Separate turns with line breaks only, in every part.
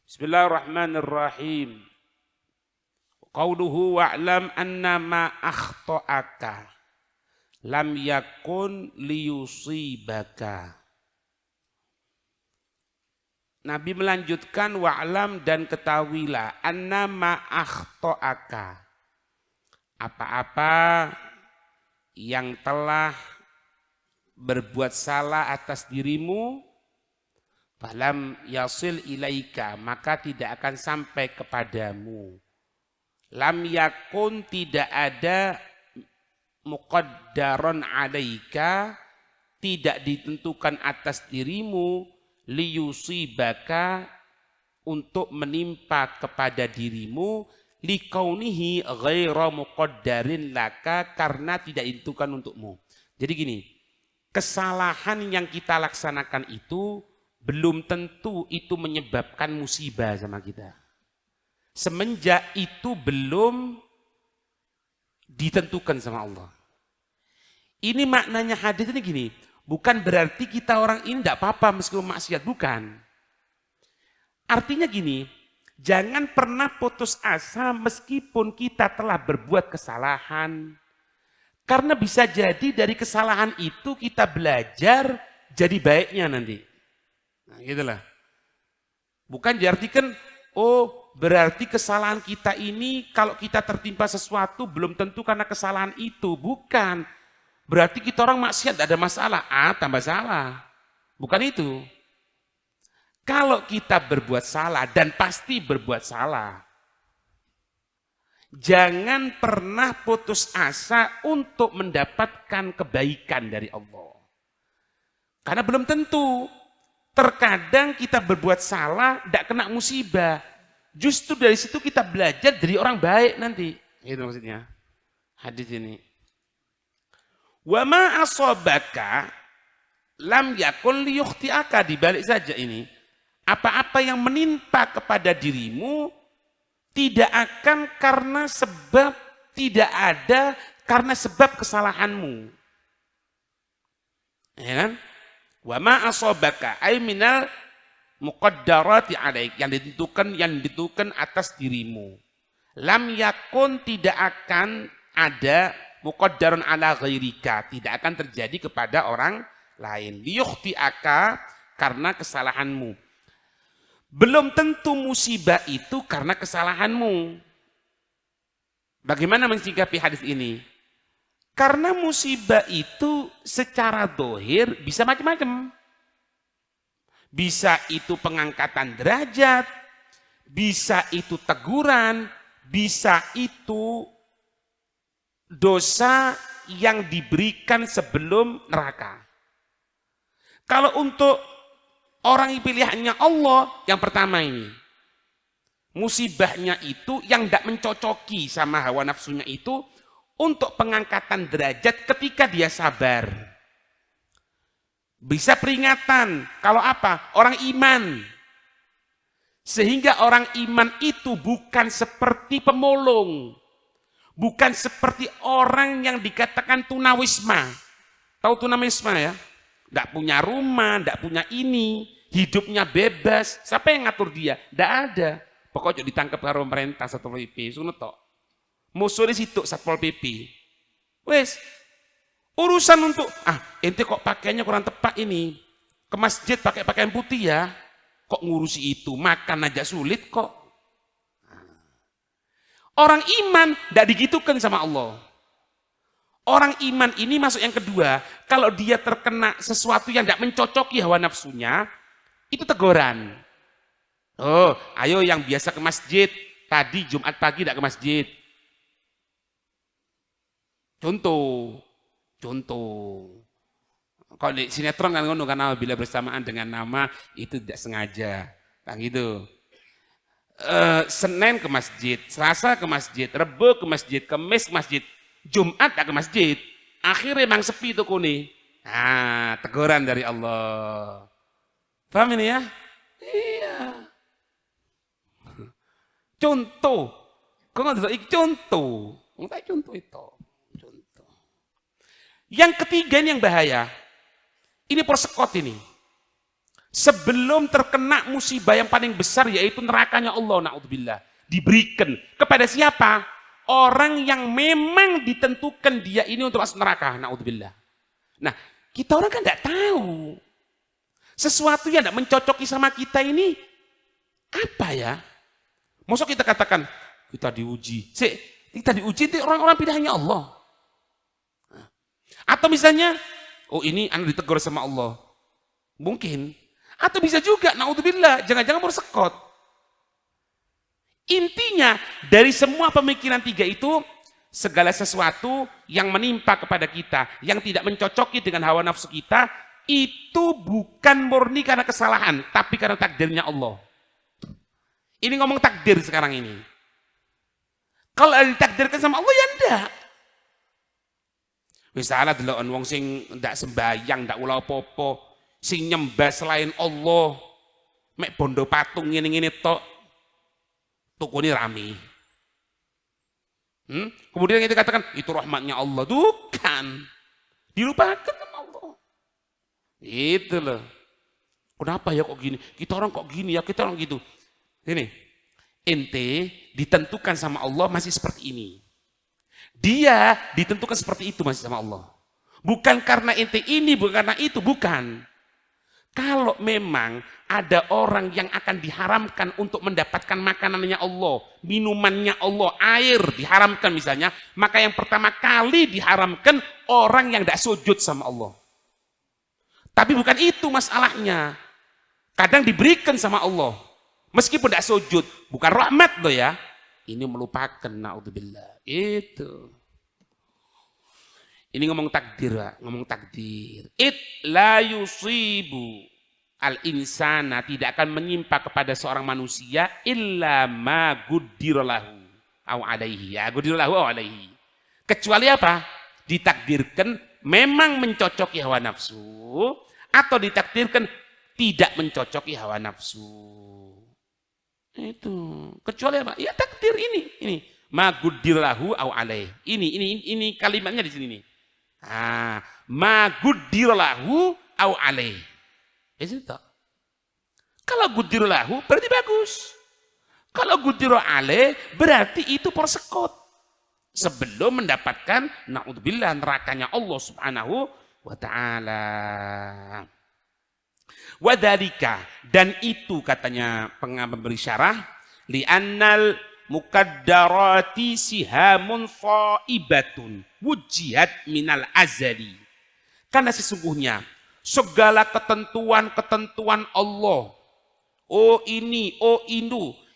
Bismillahirrahmanirrahim. Qauluhu wa'lam annama akhta'aka lam yakun liyusibaka. Nabi melanjutkan wa'lam dan ketahuilah annama akhta'aka. Apa-apa yang telah berbuat salah atas dirimu, falam yasil ilaika, maka tidak akan sampai kepadamu. Lam yakun, tidak ada, muqaddaron alaika, tidak ditentukan atas dirimu, liyusibaka, untuk menimpa kepada dirimu, likaunihi ghaira muqaddarin laka, karena tidak ditentukan untukmu. Jadi gini, kesalahan yang kita laksanakan itu belum tentu itu menyebabkan musibah sama kita. Semenjak itu belum ditentukan sama Allah. Ini maknanya hadis ini gini, bukan berarti kita orang ini tidak apa-apa meskipun maksiat, bukan. Artinya gini, jangan pernah putus asa meskipun kita telah berbuat kesalahan. Karena bisa jadi dari kesalahan itu kita belajar jadi baiknya nanti. Nah, gitulah. Bukan diartikan, oh berarti kesalahan kita ini kalau kita tertimpa sesuatu belum tentu karena kesalahan itu. Bukan. Berarti kita orang maksiat tidak ada masalah. Tambah salah. Bukan itu. Kalau kita berbuat salah dan pasti berbuat salah, jangan pernah putus asa untuk mendapatkan kebaikan dari Allah. Karena belum tentu. Terkadang kita berbuat salah, tidak kena musibah. Justru dari situ kita belajar dari orang baik nanti. Itu maksudnya. Hadis ini. Wa ma asabaka lam yakun liyukhti'aka, dibalik saja ini. Apa-apa yang menimpa kepada dirimu tidak akan karena sebab, tidak ada karena sebab kesalahanmu. Ya kan? Wa ma asabaka ay minal muqaddarati alaik, yang ditentukan atas dirimu. Lam yakun, tidak akan ada, muqaddarun ala ghairika, tidak akan terjadi kepada orang lain. Liyukhti'aka, karena kesalahanmu. Belum tentu musibah itu karena kesalahanmu. Bagaimana mensikapi hadis ini? Karena musibah itu secara dohir bisa macam-macam. Bisa itu pengangkatan derajat, bisa itu teguran, bisa itu dosa yang diberikan sebelum neraka. Kalau untuk orang yang pilihannya Allah, yang pertama ini, musibahnya itu yang tidak mencocoki sama hawa nafsunya itu, untuk pengangkatan derajat ketika dia sabar. Bisa peringatan, kalau apa? Orang iman. Sehingga orang iman itu bukan seperti pemulung. Bukan seperti orang yang dikatakan tunawisma. Tahu tunawisma ya? Tidak punya rumah, tidak punya ini. Hidupnya bebas. Siapa yang ngatur dia? Tidak ada. Pokoknya ditangkap karo pemerintah Satpol PP. Suno tok. Musuh di situ Satpol PP. Wes, urusan untuk ente kok pakaiannya kurang tepat ini. Ke masjid pakai pakaian putih ya. Kok ngurusi itu? Makan aja sulit kok. Orang iman tidak digitukan sama Allah. Orang iman ini masuk yang kedua. Kalau dia terkena sesuatu yang tidak mencocoki hawa nafsunya, itu teguran. Oh, ayo yang biasa ke masjid. Tadi Jumat pagi tidak ke masjid. Contoh. Kalau di sinetron kan ngono, karena bila bersamaan dengan nama itu tidak sengaja, kan gitu. Senin ke masjid, Selasa ke masjid, Rebo ke masjid, Kamis ke masjid, Jumat tak ke masjid. Akhirnya memang sepi tuh kuni. Teguran dari Allah. Paham ini ya? Iya. Contoh. Kau nggak contoh. Enggak contoh itu. Yang ketiga ini yang bahaya. Ini persekot ini. sebelum terkena musibah yang paling besar yaitu nerakanya Allah, naudzubillah, diberikan kepada siapa? Orang yang memang ditentukan dia ini untuk masuk neraka, naudzubillah. Nah, kita orang kan tidak tahu sesuatu yang tidak mencocoki sama kita ini apa ya? Maksud kita katakan kita diuji, kita diuji itu orang-orang pilihannya Allah. Atau misalnya, oh ini anak ditegur sama Allah. Mungkin. Atau bisa juga, naudzubillah, jangan-jangan bersekot. Intinya, dari semua pemikiran tiga itu, segala sesuatu yang menimpa kepada kita, yang tidak mencocoki dengan hawa nafsu kita, itu bukan murni karena kesalahan, tapi karena takdirnya Allah. Ini ngomong takdir sekarang ini. Kalau ditakdirkan sama Allah, ya enggak. Misalnya delokon wong sing ndak sembayang, ndak ulah apa-apa, sing nyembah selain Allah, mek bondo patung ngene-ngene tok, tukune rame. Kemudian kita katakan itu rahmatnya Allah, bukan. Dilupakan sama Allah. Itu loh. Kenapa ya kok gini? Kita orang kok gini ya, kita orang gitu. Ini, ente ditentukan sama Allah masih seperti ini. Dia ditentukan seperti itu masih sama Allah. Bukan karena ente ini, bukan karena itu, bukan. Kalau memang ada orang yang akan diharamkan untuk mendapatkan makanannya Allah, minumannya Allah, air diharamkan misalnya, maka yang pertama kali diharamkan orang yang tidak sujud sama Allah. Tapi bukan itu masalahnya. Kadang diberikan sama Allah, meskipun tidak sujud, bukan rahmat loh ya. Ini melupakan, naudzubillah. Itu. Ini ngomong takdir, Pak. Ngomong takdir. La yusibu al-insana, tidak akan menimpa kepada seorang manusia illa ma guddirlahu au alaihi. Ya, guddirlahu au alaihi. Kecuali apa? Ditakdirkan memang mencocoki hawa nafsu atau ditakdirkan tidak mencocoki hawa nafsu. Itu. Kecuali apa? Ya takdir ini. Ma guddirlahu au alaih. Ini kalimatnya di sini nih. Ma guddirlahu au alaih. Itu. Kalau guddirlahu berarti bagus. Kalau guddirlahu alaih berarti itu persekot. Sebelum mendapatkan naudzubillah nerakanya Allah Subhanahu wa taala. Wadhalika, dan itu katanya pemberi syarah, li'annal mukaddarati sihamun faibatun wujihat minal azali. Karena sesungguhnya segala ketentuan-ketentuan Allah, oh ini, oh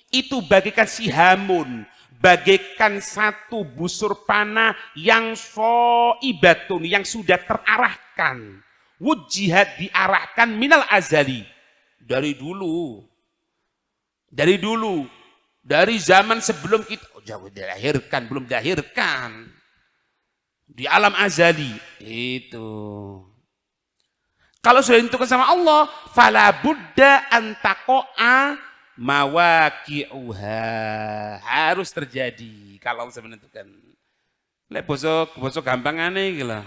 itu bagaikan sihamun, bagaikan satu busur panah yang faibatun, yang sudah terarahkan. Wujihat, diarahkan minal azali, dari dulu, dari zaman sebelum kita jauh dilahirkan, belum dilahirkan, di alam azali itu. Kalau sudah ditentukan sama Allah, fala budda antaqa'a mawaqi'uha, harus terjadi kalau Allah menentukan. Lek bosok gampangane iki lho.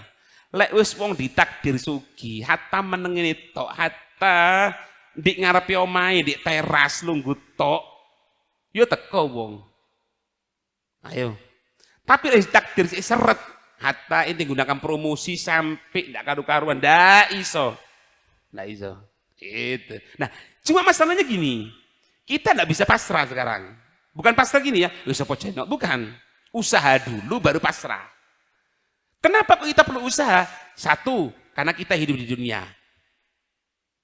Lek wis wong ditakdir sugi, hatta meneng ini tok, hatta di ngarepe omahe, di teras lungguh tok, yo teko wong. Ayo. Tapi lek ditakdir sik seret, hatta ini gunakan promosi sampai ndak karu-karuan, ndak iso. Itu. Nah, cuma masalahnya gini, kita ndak bisa pasrah sekarang. Bukan pasrah gini ya, wis apa channel, bukan. Usaha dulu baru pasrah. Kenapa kita perlu usaha? Satu, karena kita hidup di dunia.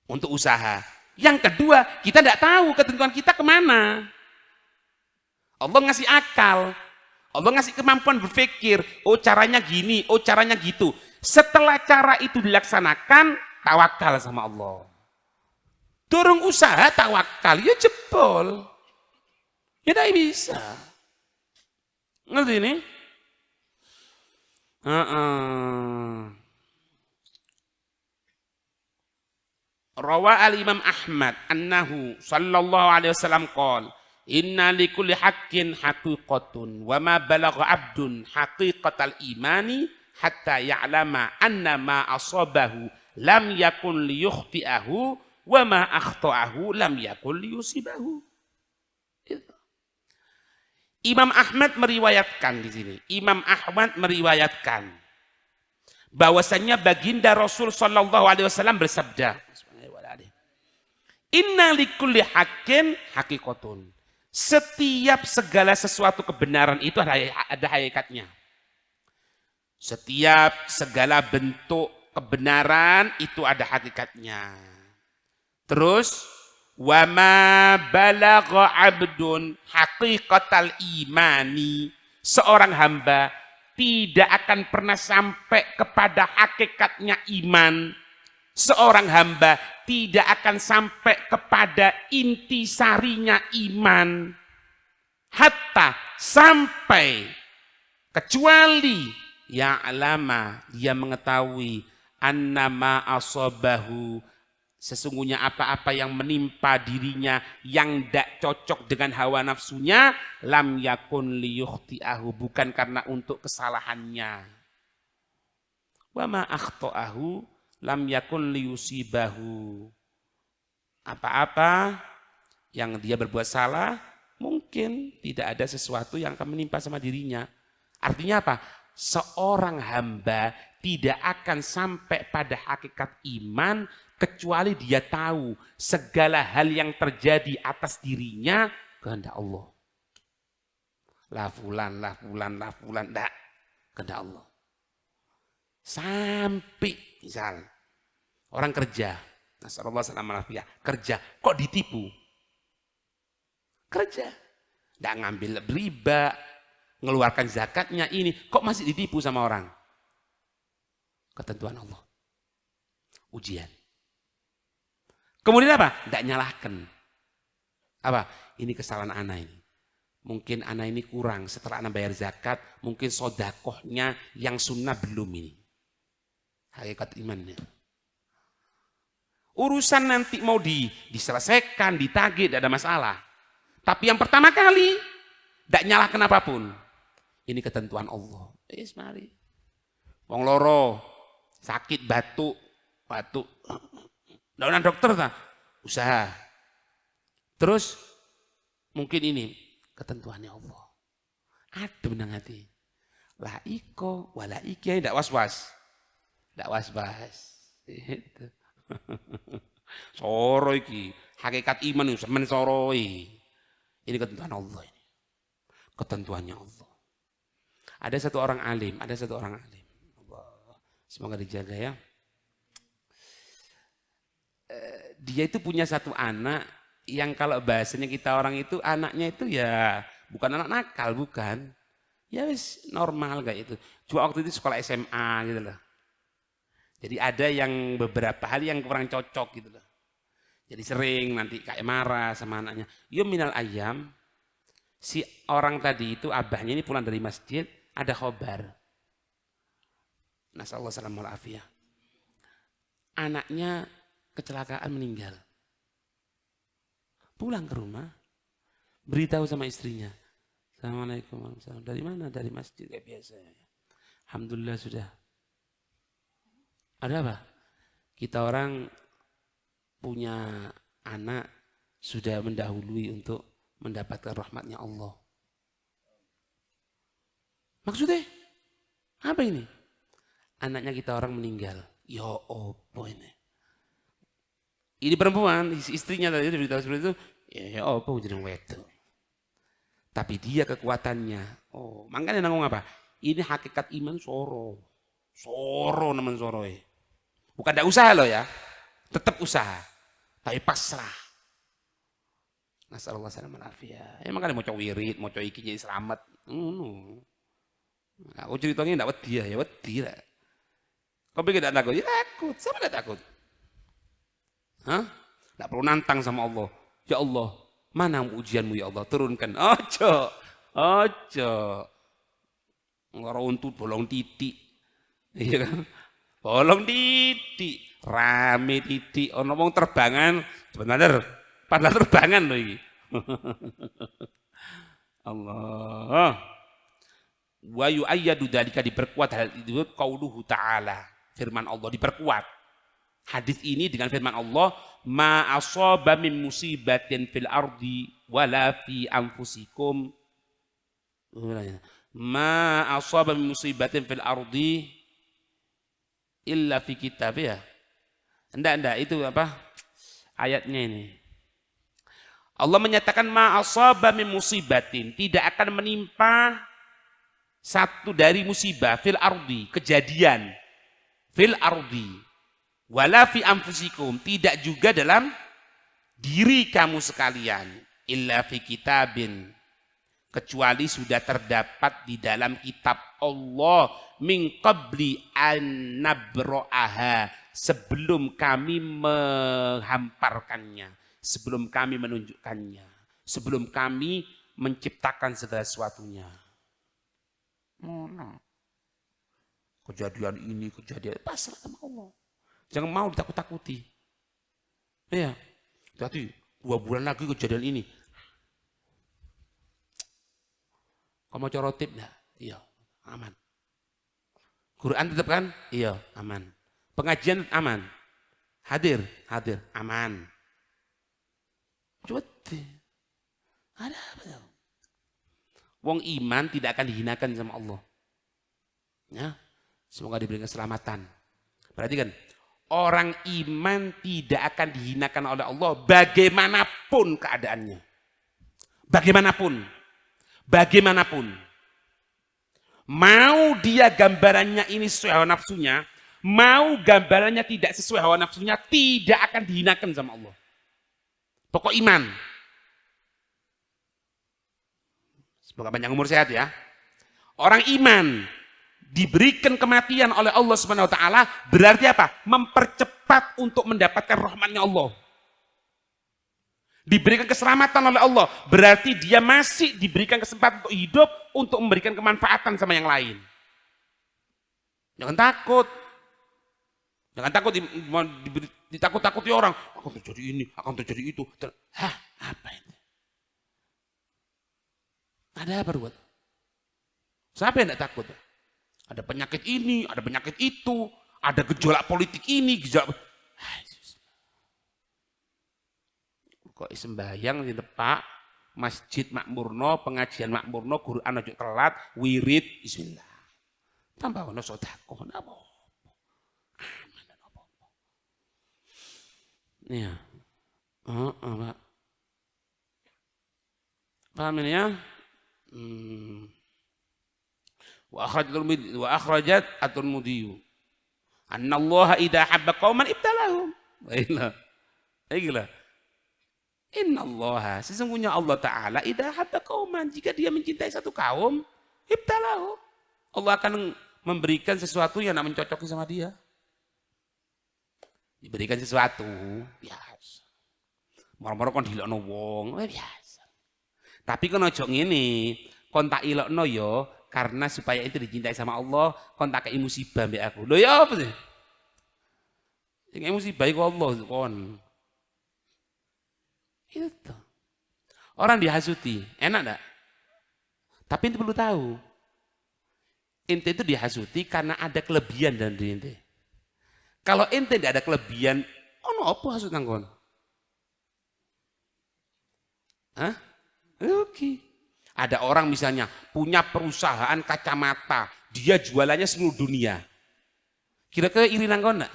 Untuk usaha. Yang kedua, kita tidak tahu ketentuan kita kemana. Allah ngasih akal. Allah ngasih kemampuan berpikir. Oh caranya gini, oh caranya gitu. Setelah cara itu dilaksanakan, tawakal sama Allah. Dorong usaha, tawakal, ya jebol. Ya tidak bisa. Ngerti ini? Rawa al-Imam Ahmad annahu sallallahu alaihi wasallam qala inna likulli haqqin haqiqatun wa ma balagha 'abdun haqiqatal imani hatta ya'lama anna ma asabahu lam yakun liyukhti'ahu wa ma akhta'ahu lam yakul liyusibahu. Imam Ahmad meriwayatkan di sini. Imam Ahmad meriwayatkan bahwasannya baginda Rasul sallallahu alaihi wasallam bersabda, "Inna likulli haqqin haqiqatun." Setiap segala sesuatu kebenaran itu ada hakikatnya. Setiap segala bentuk kebenaran itu ada hakikatnya. Terus wa ma balagha 'abdun haqiqatal imani, seorang hamba tidak akan pernah sampai kepada hakikatnya iman. Seorang hamba tidak akan sampai kepada intisarinya iman. Hatta sampai kecuali ya'lama, dia mengetahui annama asabahu, sesungguhnya apa-apa yang menimpa dirinya yang tidak cocok dengan hawa nafsunya, lam yakun liyukhti'ahu, bukan karena untuk kesalahannya. Wa ma akhta'ahu lam yakun liyusibahu. Apa-apa yang dia berbuat salah, mungkin tidak ada sesuatu yang akan menimpa sama dirinya. Artinya apa? Seorang hamba tidak akan sampai pada hakikat iman kecuali dia tahu segala hal yang terjadi atas dirinya kehendak Allah. La fulan, enggak, kehendak Allah. Sampai misal orang kerja, nasallallahu alaihi wasallam, kerja kok ditipu? Kerja, enggak ngambil riba, ngeluarkan zakatnya ini, kok masih ditipu sama orang? Ketentuan Allah. Ujian. Kemudian apa? Tidak nyalahkan. Apa? Ini kesalahan anak ini. Mungkin anak ini kurang setelah anak bayar zakat, mungkin sodakohnya yang sunnah belum ini. Hakikat imannya. Urusan nanti mau diselesaikan, ditagih, tidak ada masalah. Tapi yang pertama kali, tidak nyalahkan apapun. Ini ketentuan Allah. Mari. Wong loro, sakit, batuk. Daunan dokter tak? Usaha. Terus mungkin ini ketentuannya Allah. Adem nang hati. La iko wala iki, ndak was-was. Ndak was-was. Itu. Soro iki, hakikat iman itu semen soroi. Ini ketentuan Allah ini. Ketentuannya Allah. Ada satu orang alim. Allah. Semoga dijaga ya. Dia itu punya satu anak yang kalau bahasanya kita orang itu anaknya itu ya bukan anak nakal, bukan. Ya wis normal kayak itu. Cuma waktu itu sekolah SMA gitu loh. Jadi ada yang beberapa hal yang kurang cocok gitu loh. Jadi sering nanti kayak marah sama anaknya. Yo minal ayam, si orang tadi itu abahnya ini pulang dari masjid, ada khobar. Nasallahu salamul afiyah. Anaknya kecelakaan meninggal. Pulang ke rumah, beritahu sama istrinya. Assalamualaikum warahmatullahi wabarakatuh. Dari mana? Dari masjid kayak biasa. Alhamdulillah sudah. Ada apa? Kita orang punya anak sudah mendahului untuk mendapatkan rahmatnya Allah. Maksudnya apa ini? Anaknya kita orang meninggal. Ya opo ini? Ini perempuan, istrinya tadi beritahu seperti itu. Ya opo jeneng wedok. Tapi dia kekuatannya. Oh, makanya nanggung apa? Ini hakikat iman soro. Soro naman soro. Bukan ada usaha loh ya. Tetap usaha. Tapi pasrah. Nasallallahu alaihi wasallam. Ya makanya mau wirid, mau iki jadi selamat. Aku ceritanya enggak wedi ya wedi lah. Kau pikir tidak takut? Ya takut. Siapa tidak takut? Hah? Tidak perlu nantang sama Allah. Ya Allah, mana ujianmu ya Allah? Turunkan. Ojo. Ngeruntut bolong titik. Iya kan? Bolong titik. Rame titik. Ono wong terbangan. Sebentar. Padahal terbangan loh ini. Allah. Wa yu'ayyadu dzalika, diperkuat hal itu qauluhu ta'ala. Firman Allah diperkuat. Hadis ini dengan firman Allah, ma asaba min musibatin fil ardi wala fi anfusikum. Ma asaba min musibatin fil ardi illa fi kitab ya. Enggak, itu apa? Ayatnya ini. Allah menyatakan ma asaba min musibatin, tidak akan menimpa satu dari musibah fil ardi, kejadian fil ardi wala fi anfusikum, tidak juga dalam diri kamu sekalian, illa fi kitabin, kecuali sudah terdapat di dalam kitab Allah, min qabli an nabra'aha, sebelum kami menghamparkannya, sebelum kami menunjukkannya, sebelum kami menciptakan segala sesuatunya. Kejadian ini, kejadian pasrah sama Allah. Jangan mau ditakut-takuti. Iya. Berarti 2 bulan lagi kejadian ini. Kamu mau corotip enggak? Iya, aman. Quran tetap kan? Iya, aman. Pengajian aman. Hadir, aman. Coba ada apa ya? Wong iman tidak akan dihinakan sama Allah. Ya, semoga diberikan keselamatan. Perhatikan, orang iman tidak akan dihinakan oleh Allah bagaimanapun keadaannya. Bagaimanapun. Mau dia gambarannya ini sesuai hawa nafsunya, mau gambarannya tidak sesuai hawa nafsunya, tidak akan dihinakan sama Allah. Pokok iman. Semoga panjang umur sehat ya. Orang iman diberikan kematian oleh Allah Subhanahu wa taala berarti apa? Mempercepat untuk mendapatkan rahmatnya Allah. Diberikan keselamatan oleh Allah berarti dia masih diberikan kesempatan untuk hidup untuk memberikan kemanfaatan sama yang lain. Jangan takut. Ditakut-takuti orang, akan terjadi ini, akan terjadi itu. Apa itu? Ada apa buat? Siapa yang tidak takut? Ada penyakit ini, ada penyakit itu, ada gejolak politik ini, gejolak. Kok sembahyang di tempat masjid makmurno, pengajian makmurno, Quran ojo telat, wirid, bismillah. Tambah ono sedekah napa? Aman napa? Iya. Pak. Paham ini ya? Wa akhrajat at-Tirmidzi anna Allah idza habba qauman ibtalahum. Baiklah. Inna Allah, sesungguhnya Allah Ta'ala idza habba qauman, jika dia mencintai satu kaum, ibtalahum. Allah akan memberikan sesuatu yang tidak mencocoki sama dia. Diberikan sesuatu, biasa. Moro-moro kon dilokno wong, biasa. Tapi kon ojo ngene, kon tak ilokno ya karena supaya itu dicintai sama Allah, kon tak kei musibah mbek aku. Lho ya apa sih? Sing musibah iku Allah kon. Itu. Orang dihasuti, enak enggak? Tapi ente perlu tahu. Ente itu dihasuti karena ada kelebihan dalam diri ente. Kalau ente tidak ada kelebihan, ono apa hasut nang kon? Hah? Oke. Ada orang misalnya punya perusahaan kacamata, dia jualannya seluruh dunia. Kira-kira iri nang kon enggak?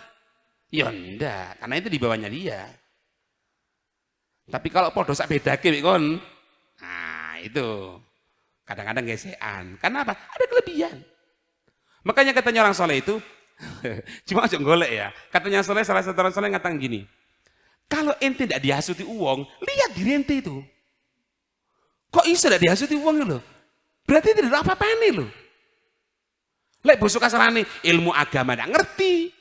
Ya enggak, karena itu di bawahnya dia. Tapi kalau podo sak bedake mek kon, nah itu kadang-kadang gesekan. Karena apa? Ada kelebihan. Makanya katanya orang soleh itu, cuma aja golek ya. Katanya soleh, salah satu orang soleh ngatakan gini, kalau ente tidak dihasuti uang, lihat diri ente itu. Kok bisa tidak dihasuti uang loh? Berarti tidak ada apa-apa nih loh. Lek bosok kasarane ilmu agama tidak ngerti,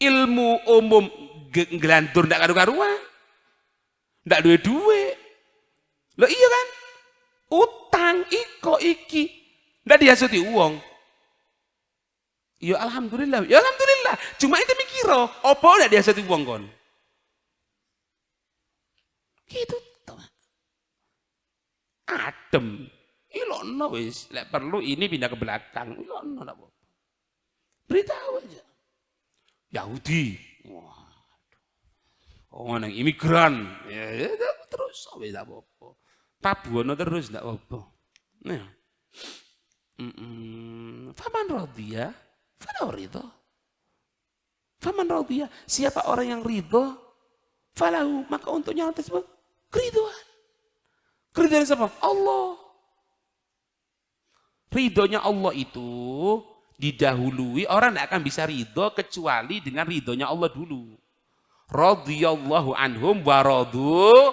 ilmu umum gelandur tidak karu-karuan, tidak duwe-duwe. Loh iya kan? Utang iko iki tidak dihasuti uang. Ya alhamdulillah, ya alhamdulillah. Cuma itu mikir, apa tidak dihasuti uang kon? Gitu toh. Adem. Ilokno wis, lek perlu ini pindah ke belakang. Ilokno ndak apa-apa. Beritahu aja. Yahudi. Waduh. Orang imigran, ya, terus sampai tak apa-apa. Tabuana terus tak apa-apa. Nah, faman radhiya, falahu ridha. Faman radhiya, siapa orang yang ridho, falahu, maka untuknya hal tersebut keridhaan. Keridhaan siapa? Allah. Ridhonya Allah itu didahului, orang tidak akan bisa ridho kecuali dengan ridhonya Allah dulu. Radhiyallahu anhum wa radu.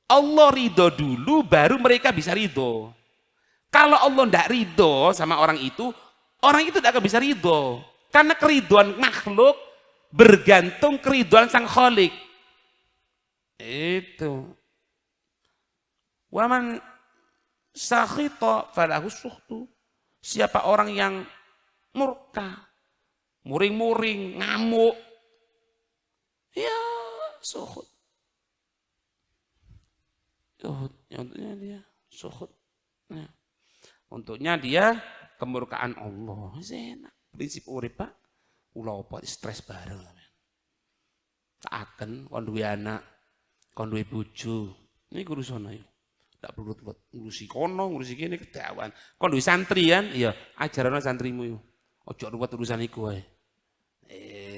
Allah ridho dulu baru mereka bisa ridho. Kalau Allah tidak ridho sama orang itu tidak akan bisa ridho. Karena keridhoan makhluk bergantung keridhoan sang Khalik. Itu. Waman sakhita falahu sukhtu. Siapa orang yang murka, muring-muring, ngamuk, ya sukhut. Untuknya dia sukhut. Nah, untuknya dia kemurkaan Allah. Enak. Prinsip urip Pak. Ulah apa stres bareng. Tak akan kon duwe anak, kon duwe bojo. Ini urusan ayo. Tak perlu ngurusi kono, ngurusi kene kedawan. Kon duwe santri kan? Iya, ajarana santrimu yo. Ojo ruwet urusan iku wae.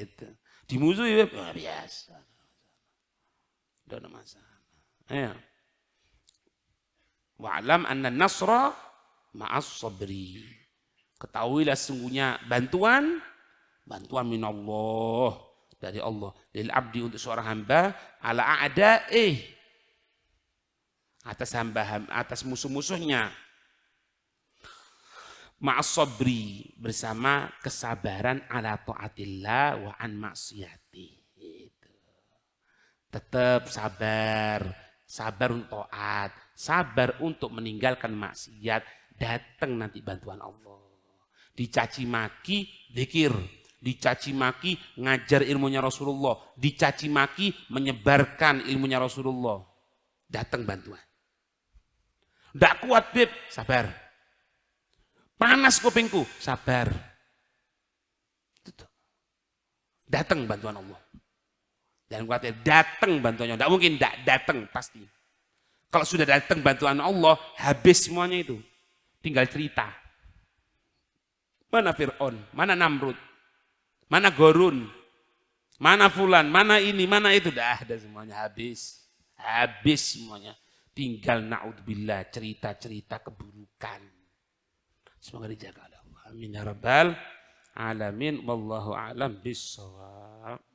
Itu. Dimusuhi biasa. Ndak ada masalah. Ya. Wa'lam anna nasra ma'as sabri. Ketahuilah sungguhnya bantuan minallah, dari Allah, lil abdi untuk seorang hamba, ala a'da'i, atas musuh-musuhnya, ma'as sabri, bersama kesabaran, ala ta'atillah wa an maksiyati. Tetap sabar untuk taat, sabar untuk meninggalkan maksiat, datang nanti bantuan Allah. Dicaci maki, zikir. Dicaci maki, ngajar ilmunya Rasulullah. Dicaci maki, menyebarkan ilmunya Rasulullah. Datang bantuan. Ndak kuat, Beb, sabar. Panas kupingku, sabar. Datang bantuan Allah. Dan khawatir, datang bantuannya. Tidak mungkin tidak datang, pasti. Kalau sudah datang bantuan Allah, habis semuanya itu. Tinggal cerita. Mana Fir'aun, mana Namrud, mana Gorun, mana Fulan, mana ini, mana itu. Dah ada semuanya, habis. Habis semuanya. Tinggal na'udzubillah, cerita-cerita keburukan. Semoga dijaga oleh Allah. Amin ya rabbal alamin. Wallahu a'lam bissawab.